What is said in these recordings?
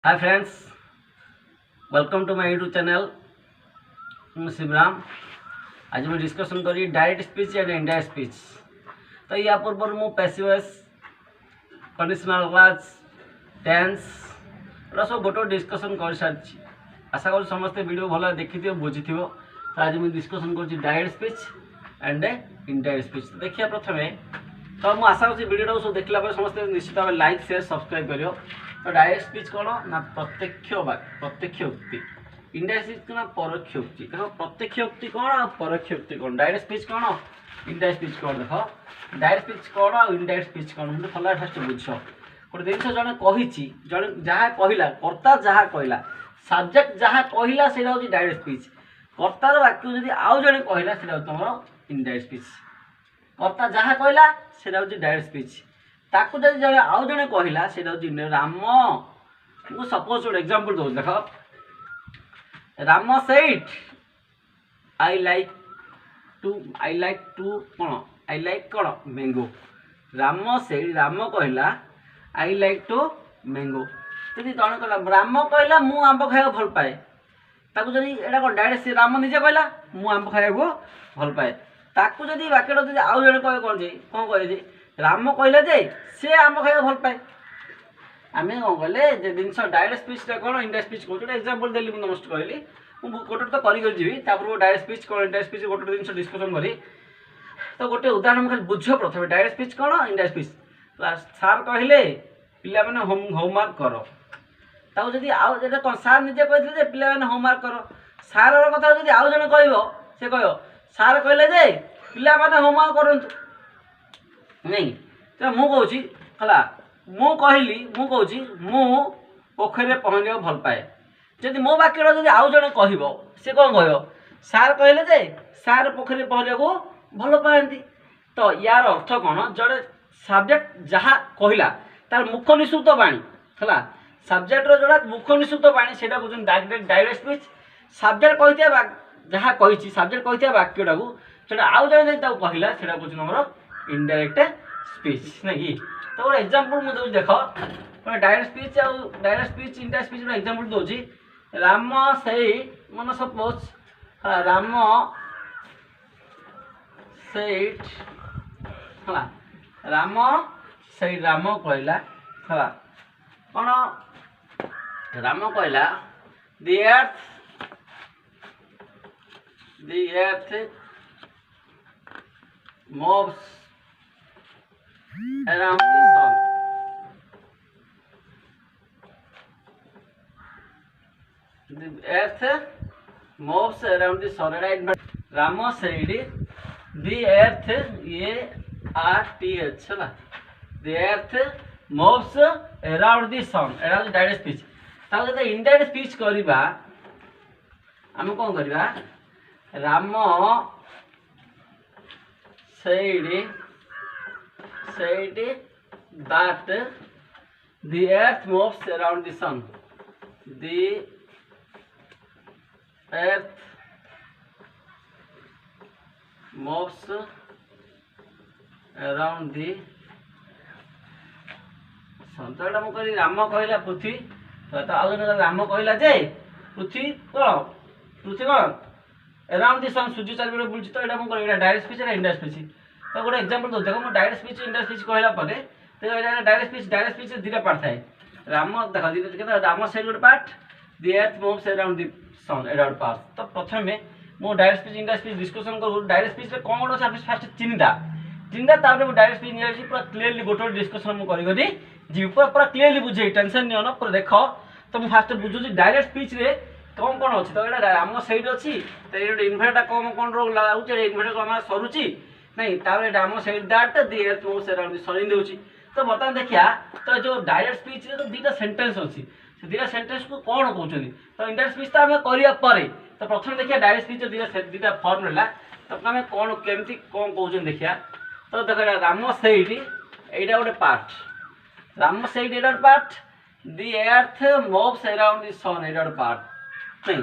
Hi friends, welcome to my YouTube channel. मैं शिवराम। आज मैं डिस्कसन करी direct speech and indirect speech. तो या पूर्व मु passive voice, conditional clause, tense एटा सब गोटे डिस्कसन कर सारी। आशा कर समस्ते वीडियो भल देखि बुझी। तो आज मुझे डिस्कसन कर direct speech and indirect speech. तो देखिए प्रथमे तो मुझे आशा कर वीडियो सब देखला समस्त निश्चित भाव लाइक शेयर सब्सक्राइब करियो। तो डायरेक्ट स्पीच कौन ना प्रत्यक्ष उक्ति। इनडायरेक्ट स्पीच ना परोक्ष उक्ति। देखो प्रत्यक्ष उक्ति कौन और परोक्ष उक्ति कौन। डायरेक्ट स्पीच कौन इनडायरेक्ट स्पीच कौन। देखो डायरेक्ट स्पीच कौन और इनडायरेक्ट स्पीच कौन मुझे भल फास्ट बुझ। गोटे जिन जड़े कही जड़े जहाँ कहला कर्ता जहाँ कहला सब्जेक्ट जहाँ कहला से डायरेक्ट स्पीच। कर्तार वाक्य जब आउ जड़े कहला से तुम इनडायरेक्ट स्पीच। कर्ता जहाँ कहला से डायरेक्ट स्पीच। ताकू जब जड़े आउ जड़े कहला से राम मुझे सपोज गोटे एग्जांपल दो। देख Ram said I like to कौन मैंगो। राम सेड राम कहला आई लाइक टू मैंगो। जब जन कहला राम कहला मु आंब खाया भल पाए। ताकू जब एटा कौन डायरेक्ट राम निजे कहला मु आंब खाया भल पाए। ताकू जब वाक्यटा आउ जड़े कहे कौन कहे राम कहले जे सी आंब खाया भल पाए। आम कौन कले जिन डायरेक्ट स्पीच कौन इनडायरेक्ट स्पीच कौन एग्जांपल देली मुझे नमस्त कहली गोटे तो कर डायरेक्ट स्पीच कौन इनडायरेक्ट स्पीच गोटे जिन डिस्कसन करी। तो गोटे उदाहरण मुझे बुझ प्रथम डायरेक्ट स्पीच कौन इनडायरेक्ट स्पीच। सार कहले पिला माने होमवर्क कर। ताऊ जदि आउ जेटा कौन सार निजे कहते पिला माने होमवर्क कर। सार कथा जदि आउ जने कहबो से कहो सार कहले जे पिला माने होमवर्क करंतु नहीं। तो मु कहूची हला मु कहूची मु पोखरी पहरिया भल पाए। जदि मो वाक्यटा जदि आउ जने कहबो से कौन कहबो सार कहले जे सार पोखरी पहरिया को भल पाएंती। तो यार अर्थ कौन जड़े सब्जेक्ट जहाँ कहला तार मुख निःसृत बाणी है सब्जेक्ट जोड़ा मुख निःसृत बाणी से डायरेक्ट स्पीच। सब्जेक्ट कहते जहाँ कही सब्जेक्ट कहते वाक्यटा को जो आउ जड़े कहला से कौन इनडायरेक्ट स्पीच नहीं। तो गोटे एग्जांपल मुझे देख direct speech direct speech indirect speech गोटे एग्जांपल दूसरी राम से मन सपोज राम सेठ है राम से राम कहला है कौन राम कहला the earth moves around the sun. The earth moves around the sun, right? But Rama said the earth A-R-T-H है the earth moves around the sun. Etah direct speech. ताको जब इनडायरेक्ट स्पीच करबा आम कौन करबा Ram said that the earth moves around the sun. The earth moves around the sun. तो एटा मुझे राम कहला पृथ्वी। तो आउ राम कहला जे पृथ्वी कौन अराउंड दी सन सूर्य चारिपटे बुलूची। तो यहाँ मुझे डायरेक्ट स्पीच इनडायरेक्ट स्पीच। तो गोटे एग्जांपल दो देखो डायरेक्ट स्पीच इनडायरेक्ट स्पीच कहला तो डायरेक्ट स्पीच दुटा पार्ट थाए। राम देख राम साइड गोटे part the earth moves around the sun एटा गोटे पार्ट। तो प्रथम मु direct speech indirect speech discussion करूँ। डायरेक्ट स्पीच कौन कौन अच्छे फास्ट चिन्हता डायरेक्ट स्पीच इनडायरेक्ट पूरा क्लीयरली गोटे डिस्कसन मुझे जी पूरा क्लीयरली बुझे टेंशन नियो पूरा देख। तो मुझे फास्ट बुझुची डायरेक्ट स्पीच रे कौन कौन अच्छी। तो ये राम सैड अच्छी तो ये इनभर्टर कौन कौन लगे इनभर्टर को आम सरुची नहीं Ram said that the earth moves around the sun दूसरी। तो बर्तमान देखिया तो जो डायरेक्ट स्पीच रे तो दुटा सेंटेंस अच्छी से दुटा सेंटेंस को कौन कहते। तो इनडायरेक्ट स्पीच तो आम करने तो प्रथम देखिए डायरेक्ट स्पीच दुटा फॉर्म रहा। तो आम कौन केमती कौन कहते देखिया। तो देख राम सैड यहाँ गोटे पार्ट राम सैड यहाँ गोटे part the earth moves around the sun यहाँ गोटे पार्ट नहीं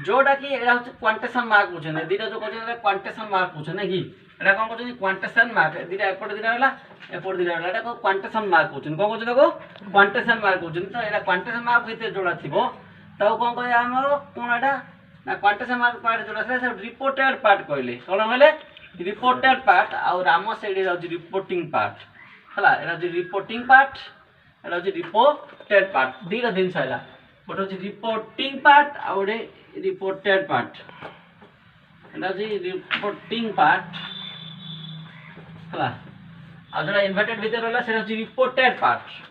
जोटा कि यहाँ हूँ क्वांटेशन मार्क पूछे दुटा जो कहते क्वांटेशन मार्क पूछे ना कि एटा कौन कहते क्वांटेशन मार्क दुटा एपट दुटा है एपट दुटा है एटा क्वांटेशन मार्क कहते कौन कहते क्वांटेशन मार्क कहते तो यहाँ क्वांटेशन मार्क भितर जोड़ा थी तब कौन कह आमर कौन एटा ना क्वांटेशन मार्क पार्ट जोड़ा था रिपोर्टेड पार्ट कहले कौन कहले रिपोर्टेड पार्ट आउ राम सेठी रिपोर्टिंग पार्ट है यहाँ रिपोर्टिंग पार्ट यहाँ रिपोर्टेड पार्ट दुटा जिन है गोटे हूँ रिपोर्टिंग पार्ट आउ गोटे रिपोर्टेड पार्ट यहाँ रिपोर्टिंग पार्ट है आउटा इन्वर्टेड भितर रहा से रिपोर्टेड पार्ट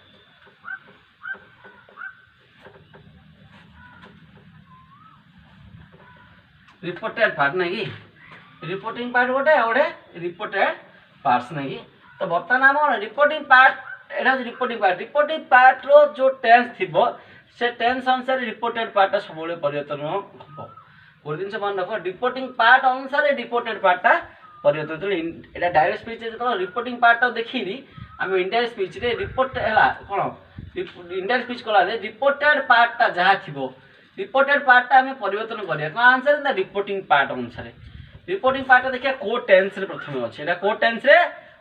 रिपोर्टेड पार्ट नहीं कि रिपोर्टिंग पार्ट गोटे गोटे रिपोर्टेड पार्ट्स नहीं कि तो बर्तमान आम रिपोर्टिंग पार्ट यहाँ रिपोर्टिंग पार्ट रो जो टेंस थी से टेंस अनुसार रिपोर्टेड पार्टा सब परिवर्तन हम गोटे जिन मन रख रिपोर्टिंग पार्ट अनुसार रिपोर्टेड पार्टा परिवर्तन यहाँ डायरेक्ट स्पीच जो रिपोर्टिंग पार्टा देखी आम इंडायरेक्ट स्पीच रिपोर्ट है कौन इंडायरेक्ट स्पीच कला रिपोर्टेड पार्टा जहाँ थी रिपोर्टेड पार्टा आम परिवर्तन करिया कौन आंसर ना रिपोर्टिंग पार्ट अनुसार रिपोर्टिंग पार्ट देखिए को टेंस रे प्रथम अच्छे यहाँ को टेंस रे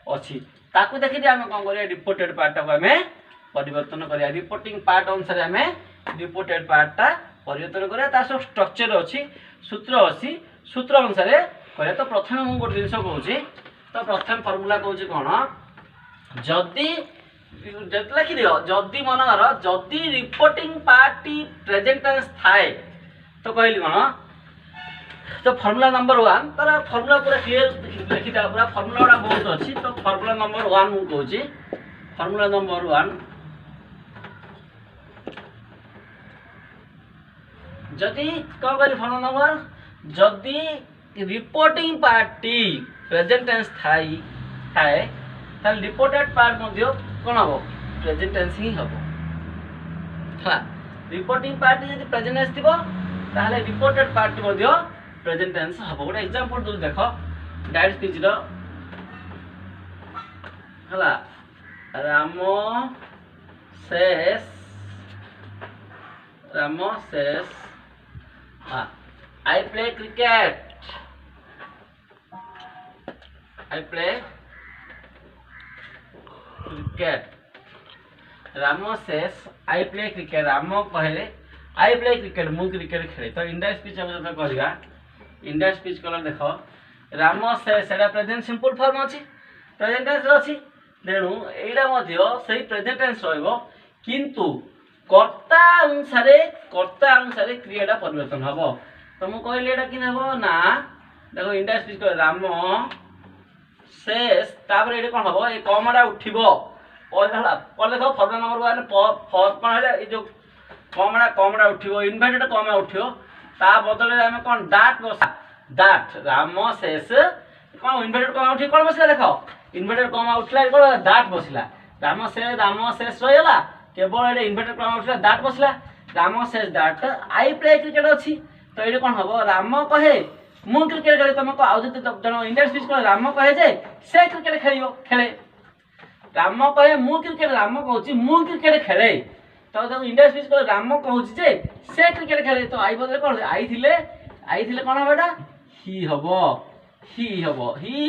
अच्छी ताकू देखिए आम कौन करिया रिपोर्टेड पार्टा को आम परिवर्तन करिया रिपोर्टिंग पार्ट अनुसार आम रिपोर्टेड पार्टा परिवर्तन करिया तार सब स्ट्रक्चर अच्छी सूत्र अच्छी सूत्र अनुसार करिया तो प्रथम मुझे गोटे जिन कहूँ तो प्रथम फर्मूला कहूँ कौन जदि लिखि दियो जदि मनकर जदि रिपोर्टिंग पार्टी प्रेजेंट टेंस थाए तो कहली कौन तो फर्मूला नंबर 1 तार फर्मूला पूरा क्लियर लिखि दिया पूरा फर्मूला गुड़ा बहुत अच्छी तो फर्मूला नंबर 1 मु कहूँ फर्मूला नंबर 1 जदि कौन कहली फर्मूला नंबर जदि रिपोर्टिंग पार्टी प्रेजेंट टेंस थाए ताल रिपोर्टेड पार्ट मध्य कौन हम प्रेजेंट टेंस ही हम है रिपोर्टिंग पार्टी यदि प्रेजेंट टेंस थी ताहले रिपोर्टेड पार्टी मध्य प्रेजेंट टेंस हम गोटे एग्जांपल दूँ देख डायरेक्ट स्पीच रो हला Ram says I play cricket Ram says I play cricket Ram कहले आई प्ले क्रिकेट मु क्रिकेट खेले तो इंडायरेक्ट स्पीच हम जो करवा इंडायरेक्ट स्पीच कलर देख राम सेस एटा प्रेजेंट सिंपल फॉर्म अच्छी प्रेजेंट टेंस अच्छी तेणु यहाँ से प्रेजेंट टेंस रहिबो किंतु कर्ता अनुसार क्रियाटा परिवर्तन हम तो मुझे कहली एटा कि हम ना देखो इंडायरेक्ट स्पीच कर राम सेस तापर ये कौन हम ये कमटा उठो और देखो फर्मूला नंबर 1 कौन है जो कमटा उठो इनवर्टेड कमा उठो ता बदल आम कौन डाट बसा डाट राम शेष कौन इनवर्टेड कमा उठी कौन बसला देख इनवर्टेड कमा उठला कौन डाट बसला राम शेष रहीगला केवल ये इनवर्टेड कमा उठला डाट बसला राम शेष डाट आई प्ले क्रिकेट अच्छी तो ये कौन हम राम कहे मु क्रिकेट खेले तुमको आउ जब जन इंडियन स्पीच कर राम कहे जे से क्रिकेट खेले राम कहे मु क्रिकेट राम कहूँ मु क्रिकेट खेले तो इंडियन स्पीच कर राम कहूँ जे से क्रिकेट खेले तो आई बदले कौन आई थिले कौन हम एटा ही हम ही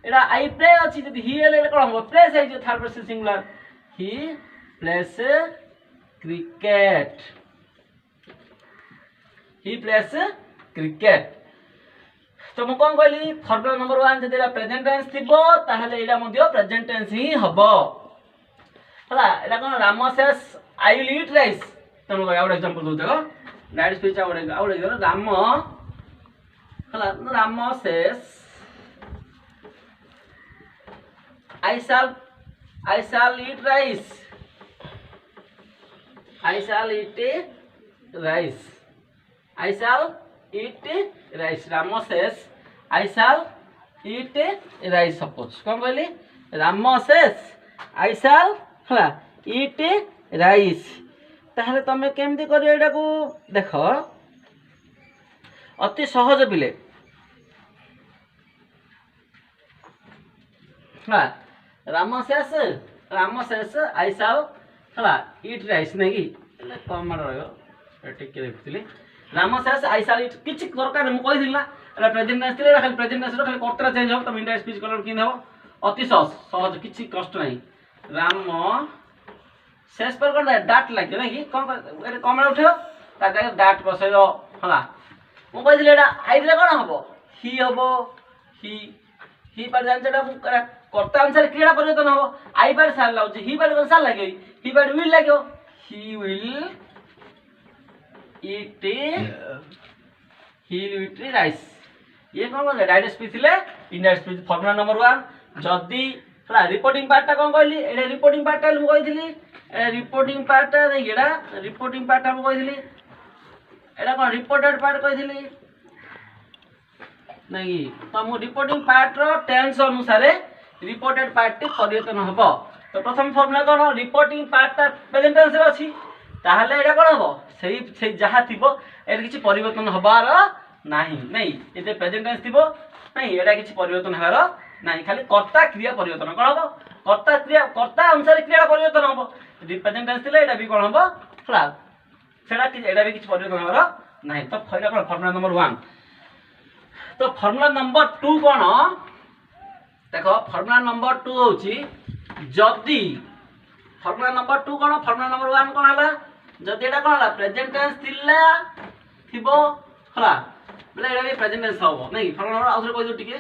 एटा आई प्ले अच्छी जब ही हेले कौन हम प्लेस है थर्ड पर्सन सिंगुलर ही प्लेस क्रिकेट ही प्लेस क्रिकेट तो मुझे कौन कहली फर्मूला नंबर 1 जब प्रेजेंट टेंस थी यहाँ प्रेजेंट टेंस ही हम है कौन Ram says I will eat rice तुम गोटे एग्जांपल दो देख डायरेक्ट स्पीच आउट Ram says I shall eat rice I shall eat rice. Rama says, I shall eat rice. Suppose कौन कहली Rama says, I shall eat rice. ताहले तमे केमती करियो एटा को देख अति सहज पिले Rama says, I shall eat rice नहीं कम रे देखुली राम सेस आई साल किसी दरकार मुझे कही एटा प्रेजेंट टेंस थिले खाली प्रेजेंट टेंस रो खाली कर्ता चेंज हो तब इनडायरेक्ट स्पीच कलर किन हो अति सहज किछि कष्ट नहीं राम शेष पर कोन डाट लागो नै कि कोन एटा कमरा उठो ता जाय डाट बसयो हला मु कहि दिले एटा आई दिले कोन हबो ही पर जान सेटा कर्ता अनुसार क्रिया परिवर्तन हबो आई पर साल लाउची ही पर कोन साल लागो ही पर विल लागो ही विल eat rice ये कौन बोले डायरेक्ट स्पीच ले इनडायरेक्ट स्पीच फॉर्मूला नंबर 1 जदी हला रिपोर्टिंग पार्ट कौन कहली एटा रिपोर्टिंग पार्ट मु कहितली ए रिपोर्टिंग पार्ट नहीं एटा रिपोर्टिंग पार्ट मु कहितली एटा कौन रिपोर्टेड पार्ट कहितली नहीं तो मु रिपोर्टिंग पार्ट रो टेंस अनुसार रिपोर्टेड पार्ट टी परिवर्तन हबो तो प्रथम फॉर्मूला कौन रिपोर्टिंग पार्ट प्रेजेंट टेंस रे अछि ताहले एटा कोन हबो सेही जहा थिबो एटा किछि परिवर्तन हबार नाही नहीं एते प्रेजेंट टेंस थिबो नहीं एटा किछि परिवर्तन हबार नाही खाली कर्ता क्रिया परिवर्तन कोन हबो कर्ता अनुसार क्रिया परिवर्तन हबो प्रेजेंट टेंस थिले एटा भी कोन हबो फ्लाग सेटा कि एटा भी किछि परिवर्तन हबार नाही तो फैला कोन फॉर्मूला नंबर 1 तो फॉर्मूला नंबर 2 कोन देखो फॉर्मूला नंबर 2 होची जदी फॉर्मूला नंबर 2 कोन फॉर्मूला नंबर 1 कोन हला जदी एटा कोन हला प्रेजेंट टेंस थिला थिबो हला बले एटा भी प्रेजेंट टेंस हबो नहीं फॉर्मूला नंबर आउथरे कहि दो टिके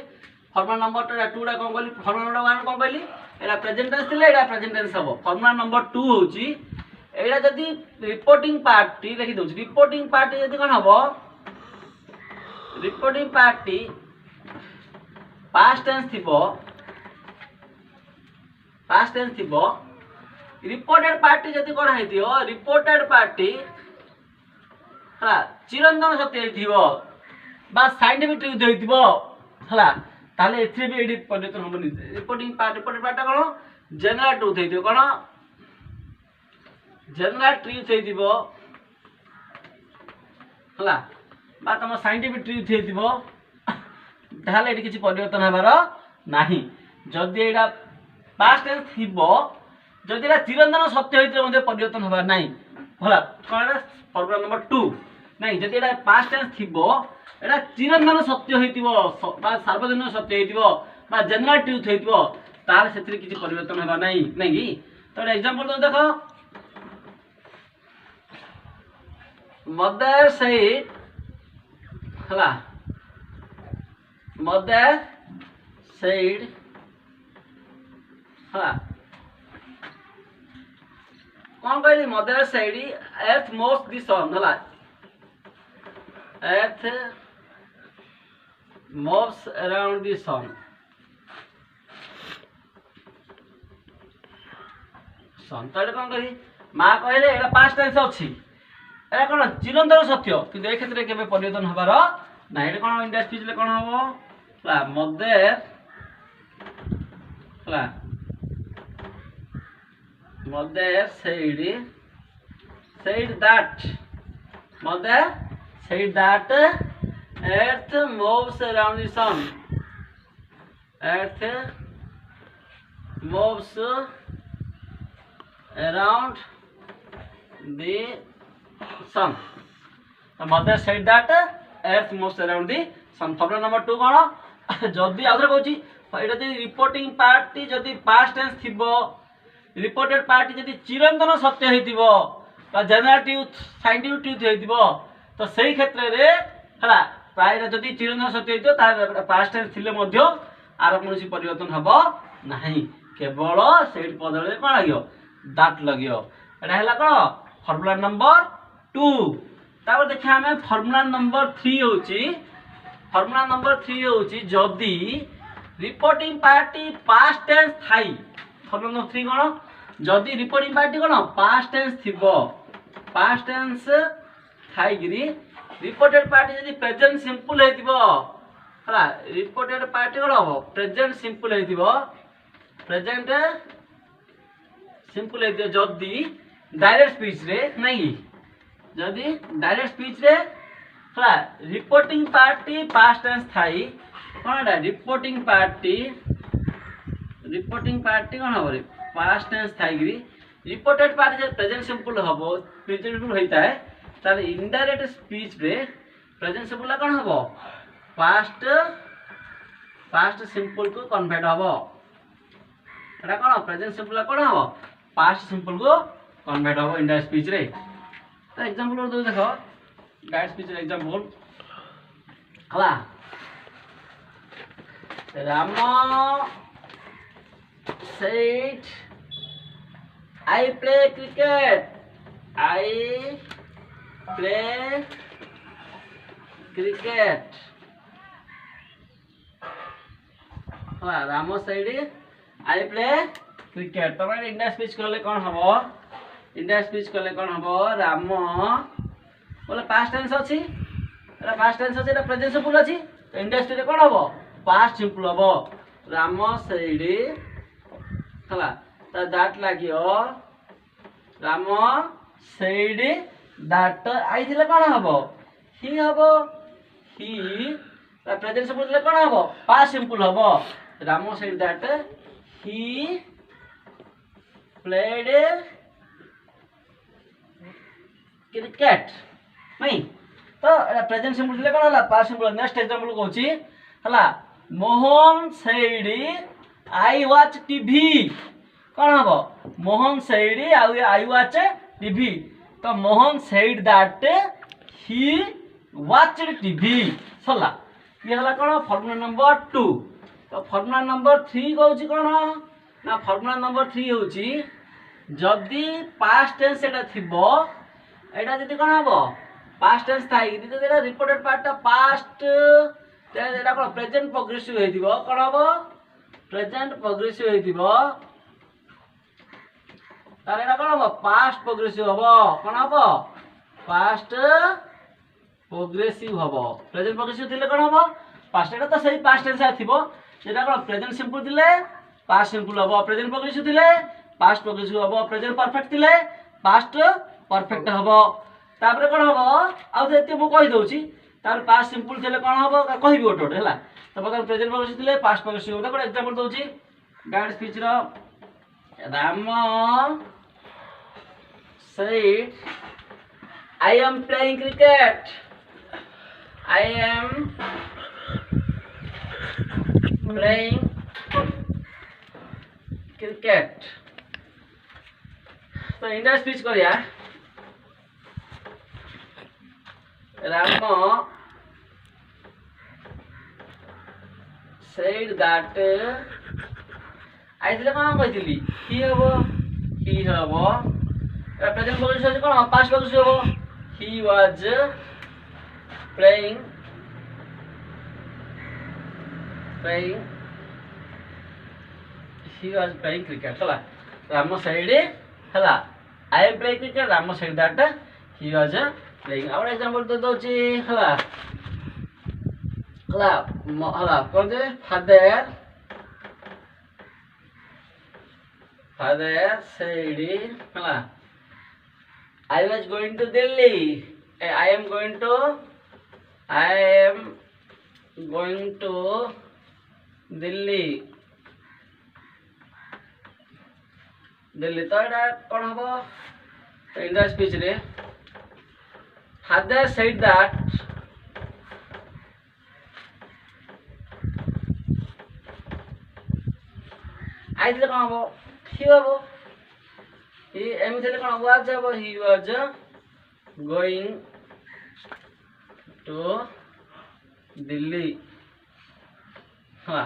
फॉर्मूला नंबर 2 टा कोन कहली फॉर्मूला नंबर 1 कोन कहली एटा प्रेजेंट टेंस थिला एटा प्रेजेंट टेंस हबो फॉर्मूला नंबर 2 होची एटा जदी रिपोर्टिंग पार्ट टी लिखि दउची रिपोर्टिंग पार्ट जदी कोन हबो रिपोर्टिंग पार्ट टी पास्ट टेंस थिबो रिपोर्टेड पार्टी जदी कोन हेतियो रिपोर्टेड पार्टी हला चिरंतन सत्य हेतियो बा साइंटिफिक ट्रुथ हेतियो हला ताले एथि भी एडी परिवर्तन होबनी रिपोर्टिंग पार्ट कोन जनरल ट्रुथ हेतियो कोन जनरल ट्रुथ हेतियो हला बा तम साइंटिफिक ट्रुथ हेतियो ताले एडी किछि परिवर्तन हबार नाही जदी एडा पास्ट टेंस थिबो जदि एटा चिरंतन सत्य होइतले मध्ये परिवर्तन होबा नाही होला कोन फॉर्मूला नंबर 2 नाही जदि एटा पास्ट टेंस थिबो एटा चिरंतन सत्य होइतिबो बा सार्वजनीन सत्य होइतिबो बा जनरल ट्रुथ होइतिबो तार सेतिर किछि परिवर्तन होबा नाही नाही कि तो एग्जांपल तो देखो मदर सेड हला मदर सेड हला कौन कहली mother said earth moves the सन हला अर्थ moves around the sun तो कौन करी माँ कहले एटा पास्ट टेंस अछि एटा कोन चिरंतन सत्य कि ए क्षेत्र केबे परिवर्तन हबार ना एटा कोन इंडिया स्पीच ले कोन हबो ला मदर ला mother said that mother said that earth moves around the sun earth moves around the sun the mother said that earth moves around the sun problem number 2 कोन जदी आउथरे कहूची एटा जे रिपोर्टिंग पार्ट जदी past tense थिबो reported part जदी चिरंतन सत्य हेतिबो बा general truth scientific truth हेतिबो तो सही क्षेत्र रे हला प्राय जदी चिरंतन सत्य हेतिबो ता पास्ट टेंस थिले मध्ये आर कोनोसी परिवर्तन हबो नाही केवल सेट पदले कोन लागियो दाट लागियो एटा हला कोन फार्मूला नंबर 2 तापर देखा हमें फार्मूला नंबर 3 होची फार्मूला नंबर 3 होची जदी रिपोर्टिंग पार्टी पास्ट टेंस थाई फार्मूला नंबर 3 कोन जदी रिपोर्टिंग पार्टी कोन पास्ट टेंस थिबो पास्ट टेंस थाई गिरी रिपोर्टेड पार्टी जदी प्रेजेंट सिंपल हेतिबो हला रिपोर्टेड पार्टी कोन हो प्रेजेंट सिंपल हेतिबो प्रेजेंट सिंपल हेतिबो जदी डायरेक्ट स्पीच रे नहीं जदी डायरेक्ट स्पीच रे हला रिपोर्टिंग पार्टी पास्ट टेंस थाई कोनडा रिपोर्टिंग पार्टी कोन हो रे पास्ट टेंस थाई गिरी रिपोर्टेड पार्टी जब प्रेजेंट सिंपल हबो प्रेजेंट सिंपल होइता है ताले इनडायरेक्ट स्पीच रे प्रेजेंट सिंपल कोन हबो पास्ट पास्ट सिंपल को कन्वर्ट हम एटा कौन प्रेजेंट सिंपल कौन हम पास्ट सिंपल को कन्वर्ट हम इंडायरेक्ट स्पीच रे तो एग्जांपल दो देखो डायरेक्ट स्पीच रे एग्जांपल हला Ram said I play cricket I play cricket हला Ram said I play cricket तो मैं इंडिया स्पीच करले कौन हबो इंडिया स्पीच करले कौन हबो राम बोले पास्ट टेंस अछि एटा पास्ट टेंस अछि एटा प्रेजेंट सिंपल अछि तो इंडिया स्पीच कौन हबो पास्ट सिंपल हबो राम said हला तो दैट लागियो राम said दैट आई थिले कौन हबो ही हबो ही प्रेजेंट सिंपल थिले कौन हबो पास्ट सिंपल हबो Ram said that he played cricket नहीं तो एटा प्रेजेंट सिंपल थिले कौन हला पास्ट सिंपल नेक्स्ट एग्जांपल कहूची हला Mohan said I watch TV कौन हबो Mohan said I watch TV तो Mohan said that he watched TV सला ये हला कौन फार्मूला नंबर 2 तो फार्मूला नंबर 3 कहूची कौन ना फार्मूला नंबर 3 होची जदी पास्ट टेंस एटा थिबो एटा जदी कौन हबो पास्ट टेंस थाई जदी एटा रिपोर्टेड पार्ट पास्ट एटा कौन प्रेजेंट प्रोग्रेसिव हेतिबो कौन हबो प्रेजेंट प्रोग्रेसिव हेतिबो तार एटा कौन हबो पास्ट प्रोग्रेसिव हबो कौन हबो पास्ट प्रोग्रेसिव हबो प्रेजेंट प्रोग्रेसिव थिले कौन हबो पास्ट एटा तो सही पास्ट टेंस थिबो जेटा कौन प्रेजेंट सिंपल थिले पास्ट सिंपल हबो प्रेजेंट प्रोग्रेसिव थिले पास्ट प्रोग्रेसिव हबो प्रेजेंट परफेक्ट थिले पास्ट परफेक्ट हबो तापर कौन हबो आ एते मु कहि दोची तार पास्ट सिंपल थिले कौन हबो कहिबी ओटोट हैला तो बता प्रेजेंट प्रोग्रेसिव थिले पास्ट प्रोग्रेसिव देखो एग्जांपल दोची डायरेक्ट स्पीच रो Ram said I am playing cricket I am playing cricket तो इंडिया स्पीच करिया राम said that आई थिले कौन कहितली ही हबो प्रेजेंट प्रोग्रेसिव कौन पास्ट प्रोग्रेसिव हबो he was playing cricket हला राम said हला I am playing cricket Ram said that he was playing और एग्जांपल तो दोची हला हला कोन जे father said हला I was going to Delhi I am going to Delhi तो एटा कोन हबो इंडिया स्पीच रे father said that आई थिले कोन हबो ही हबो he एम थिले कोन was हबो he was going to Delhi हाँ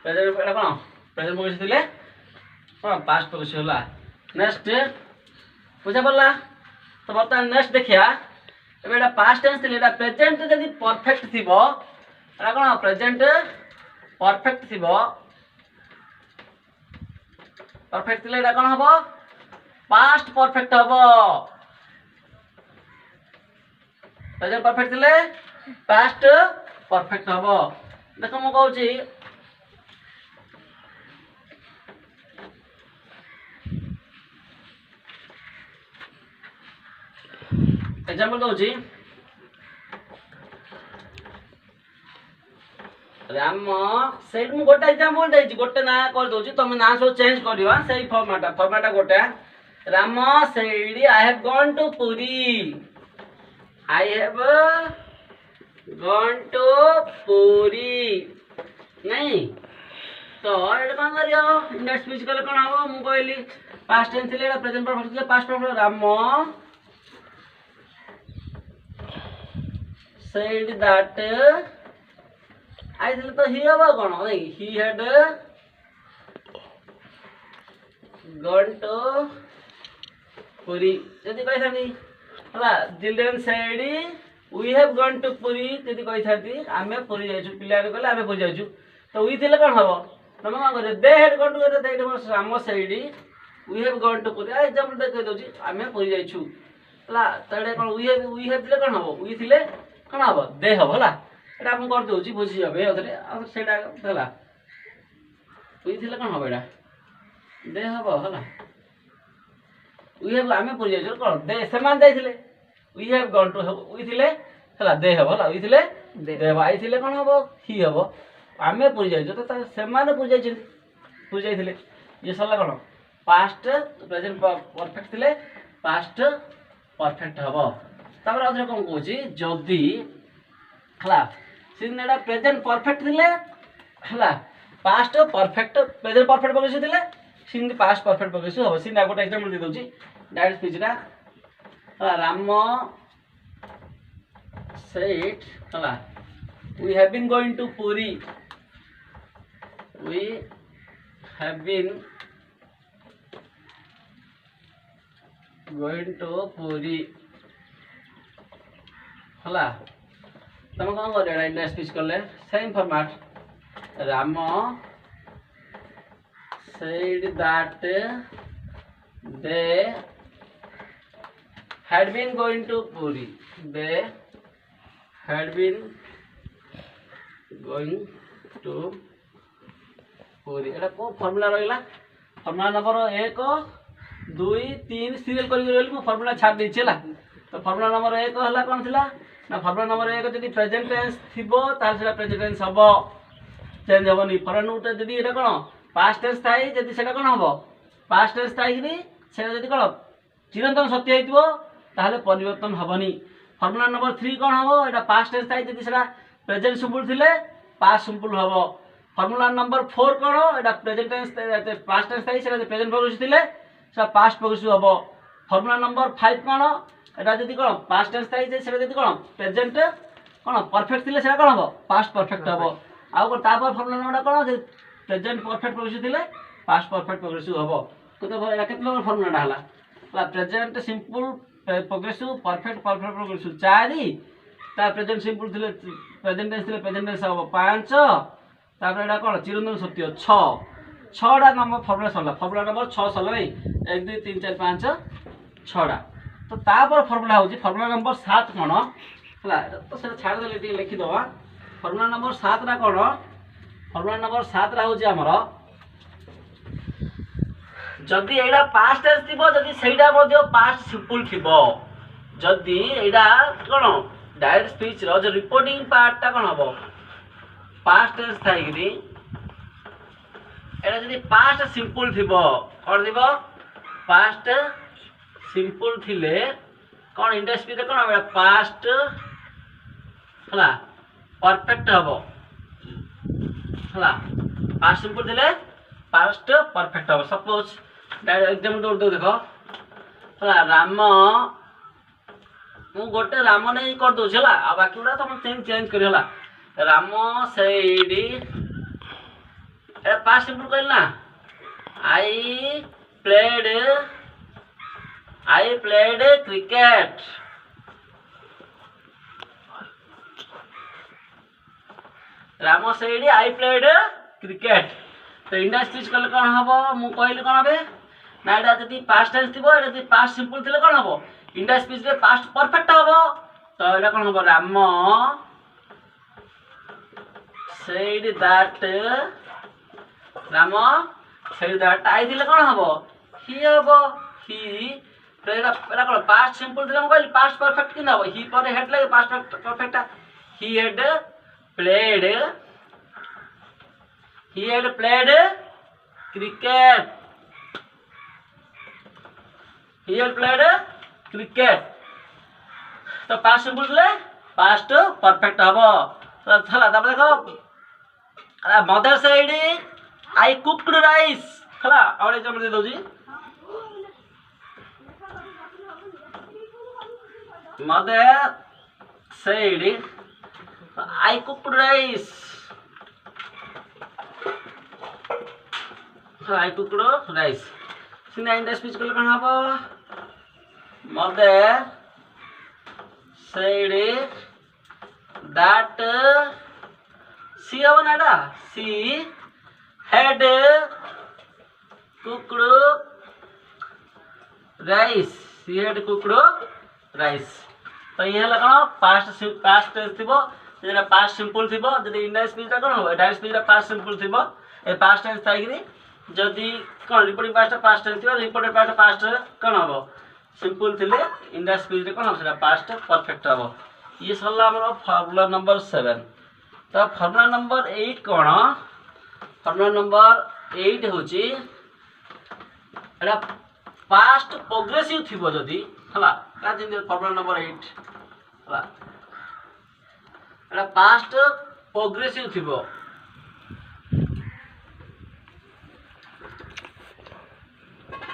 प्रेजेंट एटा कोन प्रेजेंट प्रोग्रेसिव थिले कोन पास्ट प्रोग्रेसिव होला नेक्स्ट बुझा पड़ला तो बता नेक्स्ट देखिया एबे एटा पास्ट टेंस थिले एटा प्रेजेंट जदी परफेक्ट थिबो एटा कोन प्रेजेंट परफेक्ट थिबो परफेक्ट थिले एटा कोन हबो पास्ट परफेक्ट हबो प्रेजेंट परफेक्ट थिले पास्ट परफेक्ट हबो देखो मु कहूची एग्जांपल कहूची राम सेट मु गोटे एग्जांपल देछि गोटे ना कर दोछि तमे ना सो चेंज करियो सेही फॉर्मेट गोटे Ram said I have gone to Puri I have gone to Puri नहीं तो ये कौन करियो इंडेक्स स्पीच कले कौन हबो मु कहली पास्ट टेंस थिले प्रेजेंट परफेक्ट थिले past perfect Ram said that आई थिले तो ही हबो कोन नहीं he had gone to Puri जदी कहि थानी हला children said we have gone to Puri जदी कहि थाती आमे पुरी जाइछु पिला रे कहले आमे पुरी जाइछु तो we थिले कोन हबो तमे कोन करे they had gone to करे देइ Ram said we have gone to Puri example दे कहि दोछि आमे पुरी जाइछु हला तडे कोन we have थिले कोन हबो we थिले कोन हबो they हबो हला एटा हम कर दोछि बुझि जाबे अथरे आ सेटा हला we थिले कोन हबो एटा they हबो हला we have आमे पुरी जाइछु कोन they समान जाइथिले we have gone to we थिले हला they हबो हला we थिले they भाई थिले कोन हबो he हबो आमे पुरी जाइछु तो समान पुरी जाइछु पुरी जाइथिले ये सला कोन पास्ट प्रेजेंट परफेक्ट थिले पास्ट परफेक्ट हबो तापर अथरे कोन कहूची जदी हला सिन एटा प्रेजेंट परफेक्ट थिले हला पास्ट परफेक्ट प्रेजेंट परफेक्ट पकेछि थिले सिन पास्ट परफेक्ट पकेछि हबो सिन आगोटा एग्जांपल दे दोची डायरेक्ट स्पीच रा हला राम सेड हला we have been going to puri we have been going to puri हला तम कोन करे एटा इंडेक्स स्पीच करले same format Ram said that they had been going to puri they had been going to puri एटा को formula रहला formula number 1 2 3 serial करी रहल को formula छाड़ दै छला तो फार्मूला नंबर 1 हला कोन थिला ना फार्मूला नंबर 1 जदी प्रेजेंट टेंस थिबो तार सेटा प्रेजेंट टेंस हबो चेंज हबोनी फॉरन जदी एटा कोन पास्ट टेंस थाई जदी सेटा कोन हबो पास्ट टेंस थाई कि सेटा जदी कोन चिरंतन सत्य हेतिबो ताहले परिवर्तन हबोनी फार्मूला नंबर 3 कोन हबो एटा पास्ट टेंस थाई जदी सेटा प्रेजेंट सिंपल थिले पास्ट सिंपल हबो फार्मूला नंबर 4 कोन एटा प्रेजेंट टेंस पास्ट टेंस थाई सेटा प्रेजेंट प्रोग्रेसिव थिले सेटा पास्ट प्रोग्रेसिव हबो फार्मूला नंबर 5 कोन एटा जदी कोन पास्ट टेंस थाई जे सेटा जदी कोन प्रेजेंट कोन परफेक्ट थिले सेटा कोन हबो पास्ट परफेक्ट हबो आ को तापर फार्मूला नंबर कोन जे प्रेजेंट परफेक्ट प्रोग्रेसिव थिले पास्ट परफेक्ट प्रोग्रेसिव हबो तो एटा केत नंबर फार्मूला हला ला present simple progressive perfect perfect progressive 4 ता प्रेजेंट सिंपल थिले प्रेजेंट टेंस थिले प्रेजेंट टेंस हबो 5 तापर एटा कोन चिरंतन सत्य 6 टा नंबर फार्मूला सरला फार्मूला नंबर 6 सरला नै 1 2 3 4 5 6 टा तो तापर फार्मूला होची फार्मूला नंबर 7 कोन हला तो से छाड़ देले टी लिखि दवा फार्मूला नंबर 7 रा कोन फार्मूला नंबर 7 रा होची हमरो जदी एडा पास्ट टेंस थिबो जदी सेइडा मध्य पास्ट सिंपल थिबो जदी एडा कोन डायरेक्ट स्पीच रो जो रिपोर्टिंग पार्ट ता कोन हबो पास्ट टेंस थाई कि एडा जदी पास्ट सिंपल थिबो और दिबो पास्ट सिंपल थिले कोन इंडेक्स स्पीच कोन हबो पास्ट हला परफेक्ट हबो हला पास्ट सिंपल थिले पास्ट परफेक्ट हबो सपोज डायरेक्ट एग्जांपल दो देखो हला राम मु गोटे राम नै कर दो छला आ बाकी उडा तुम चेंज करी हला राम सेड ए पास्ट सिंपल कहल ना I played cricket Ram said I played cricket तो इंडिया स्पीच कले कोन हबो मु कहली कोन हबे ना एटा जदी पास्ट टेंस थिबो एटा जदी पास्ट सिंपल थिले कोन हबो इंडिया स्पीच रे पास्ट परफेक्ट हबो तो एटा कोन हबो राम सेड दैट आई थिले कोन हबो ही हबो ही तो एटा कोन पास्ट सिंपल थिले म कहली पास्ट परफेक्ट किन हबो ही पर हेड लागे past perfect he had played cricket he had played cricket तो पास्ट सिंपल थिले पास्ट परफेक्ट हम देखो mother said I cooked rice है और एग्जांपल दे दउजी मदर said I cooked rice. I cooked rice. सिना इंडा स्पीच कल कौन हबो mother said that she हबो नाडा she had cooked rice. she had cooked rice. तो ये हला कौन पास्ट थिबो जेटा पास्ट सिंपल थिबो जदी इंडाइरेक्ट स्पीच ता कौन हो डायरेक्ट स्पीच ता पास्ट सिंपल थिबो ए पास्ट टेंस थाइकरी जदी कौन रिपोर्टिंग पास्ट टेंस थिबो रिपोर्टेड पास्ट कौन हो सिंपल थिले इंडाइरेक्ट स्पीच रे कौन हो सेटा पास्ट परफेक्ट हो ये सरला हमरो फार्मूला नंबर 7 तो फार्मूला नंबर 8 कौन फार्मूला नंबर 8 होची एटा पास्ट प्रोग्रेसिव थिबो जदी हला का जिन फार्मूला नंबर 8 हला पास्ट प्रोग्रेसिव थिबो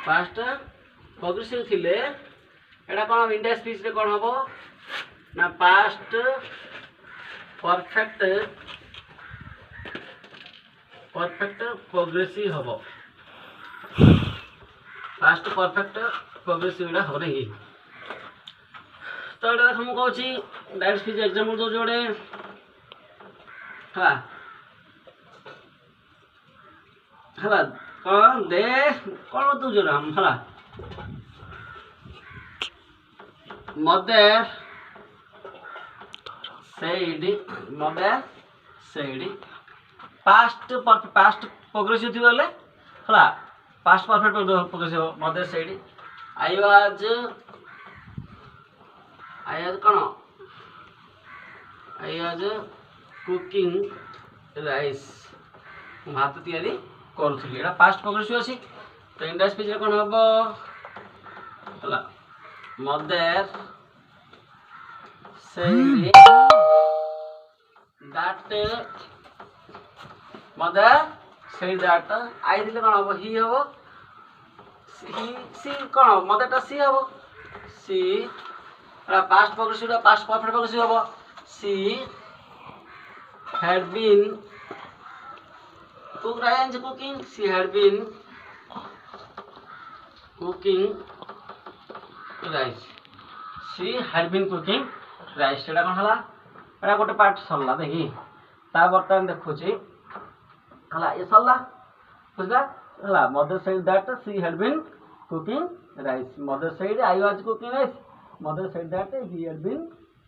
पास्ट प्रोग्रेसिव थिले एटा कोन इंडिया स्पीच रे कोन हबो ना पास्ट परफेक्ट प्रोग्रेसिव हबो पास्ट परफेक्ट प्रोग्रेसिव एटा हो नहीं तो एटा हम कहू छी डायरेक्ट स्पीच एग्जांपल दो जोड़े हला हला कौन दे कौन तू जोड़ा हम हला मदर said पास्ट प्रोग्रेसिव थी बोले हला past perfect progressive mother said I was कौन I was cooking rice भात तैयारी करूथली एटा पास्ट प्रोग्रेसिव अछि तो इंडिया स्पीच रे कोन हबो हला mother said that mother said that I दिले कोन हबो ही हबो ही सी कोन मदर ता सी हबो she past progressive past perfect progressive हबो she had been cooking she had been cooking rice she had been cooking rice एटा कोन हला एटा गोटे पार्ट सरला देखि ता बर्तन देखुची हला ए सरला बुझला हला mother said that she had been cooking rice mother said I was cooking rice mother said that he had been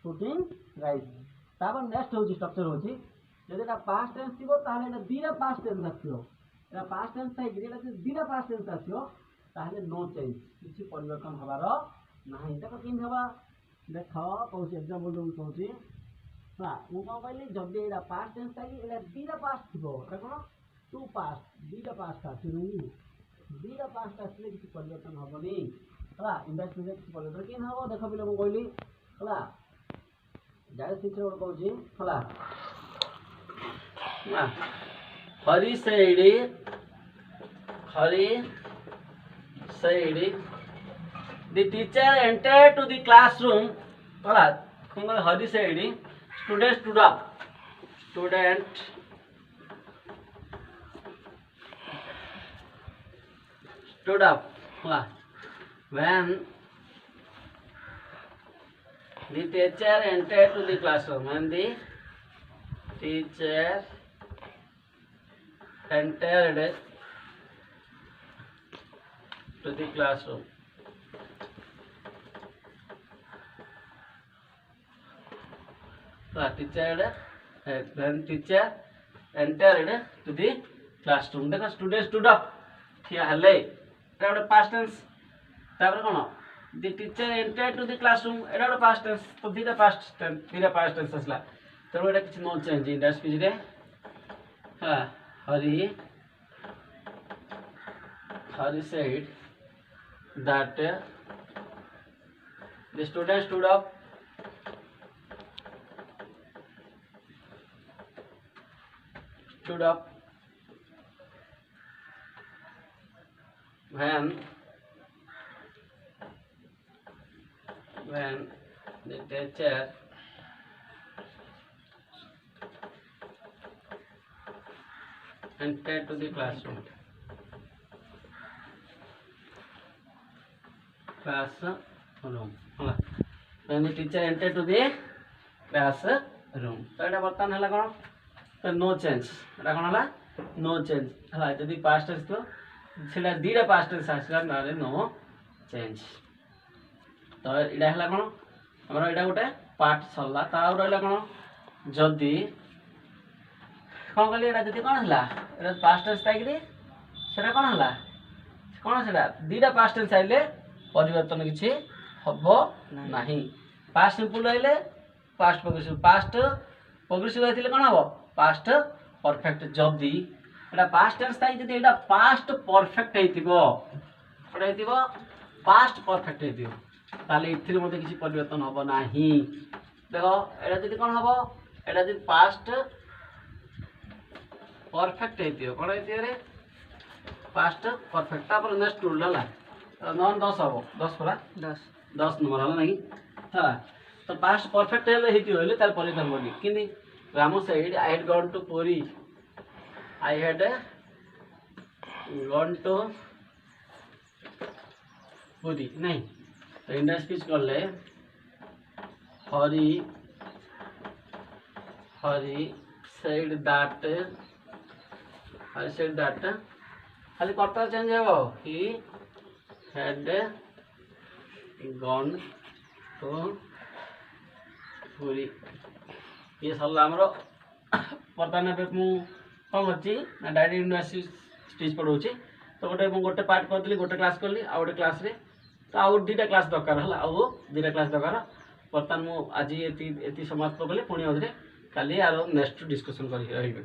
cooking rice तापर next होची स्ट्रक्चर होची जेटा पास्ट टेंस थिबो ताले एटा दीरा पास्ट टेंस आथियो एटा पास्ट टेंस थाइ एटा दीरा past tense आथियो ताले no change किछि परिवर्तन हबार नाही देखो किन हबा देखो कहूची एग्जांपल दउ कहूची हा मु कोन कहली जदी एटा पास्ट टेंस थाइ एटा दीरा पास्ट थिबो एटा कोन टू पास्ट दीरा पास्ट आथि नहीं दीरा पास्ट आथले किछि परिवर्तन हबनी हला इंडेक्स में किछि परिवर्तन किन हबो देखो बिले मु कहली हला जाय सिचर और कहूची हला Hari said the teacher entered to the classroom hala Hari said student stood up hala when the teacher entered to the classroom when the teacher entered to the classroom when teacher entered to the classroom देखो student stood up ठिया हले एटा गोटे past tense तापर कोन the teacher entered to the classroom एटा गोटे past tense तो दीटा past tense असला तो एटा किछ no change in that speech रे हां Hari said that the student stood up stood up when the teacher entered to the classroom. ହେଲା when the teacher entered to the classroom ତ ଏଇଟା ବର୍ତ୍ତମାନ ହେଲା କ'ଣ ତ नो चेंज ଏଇଟା କ'ଣ ହେଲା नो चेंज ହେଲା ଯଦି past tense ଥିବ ସେଟା ଦୁଇଟା past tense ଆସିଲା ନହେଲେ नो चेंज ତ ଏଇଟା ହେଲା କ'ଣ ଆମର ଏଇଟା ଗୋଟେ ପାର୍ଟ ସରିଲା ତା ଆଉ ରହିଲା କ'ଣ ଯଦି କ'ଣ କହିଲି ଏଇଟା ଯଦି କ'ଣ ହେଲା ଏଇଟା past tense ଥାଇକିରି ସେଟା କ'ଣ ହେଲା କ'ଣ ସେଟା ଦୁଇଟା past tense ଆଇଲେ परिवर्तन किसी हम नहीं पास्ट सिंपल रहिले पास्ट प्रोग्रेसिव होइथिले कोन हबो पास्ट परफेक्ट जदी एटा पास्ट टेंस थाई जदी एटा पास्ट परफेक्ट हेतिबो एटा हेतिबो पास्ट परफेक्ट हेतिबो ताले इथिरे मध्ये किसी परिवर्तन हबो नाही देखो एटा जदी कोन हबो एटा जदी पास्ट परफेक्ट हेतिबो कोन हेतिबो रे पास्ट परफेक्ट तापर नेक्स्ट रूल हला नॉन 10 हम 10 पूरा 10 नंबर है नहीं हाँ तो पास्ट परफेक्ट है तार परिवर्तन बोली कि Ramu said I had gone to Puri I had gone to Puri नहीं तो इंडियन स्पीच कर ले हरी said that खाली कर्ता चेंज हो he had gone to Puri ये सरला हमरो वर्तमान पे मु कौन करछि ना डायरेक्ट यूनिवर्सिटी स्टेज पढौछि तो गोटे पार्ट कर दिली गोटे क्लास करली आ गोटे क्लास रे तो आ दुटा क्लास दरकार हला आ दुटा क्लास दरकार वर्तमान मु आज एती समाप्त करले पुणी अधरे काली आरो नेक्स्ट डिस्कशन करी रहिबे।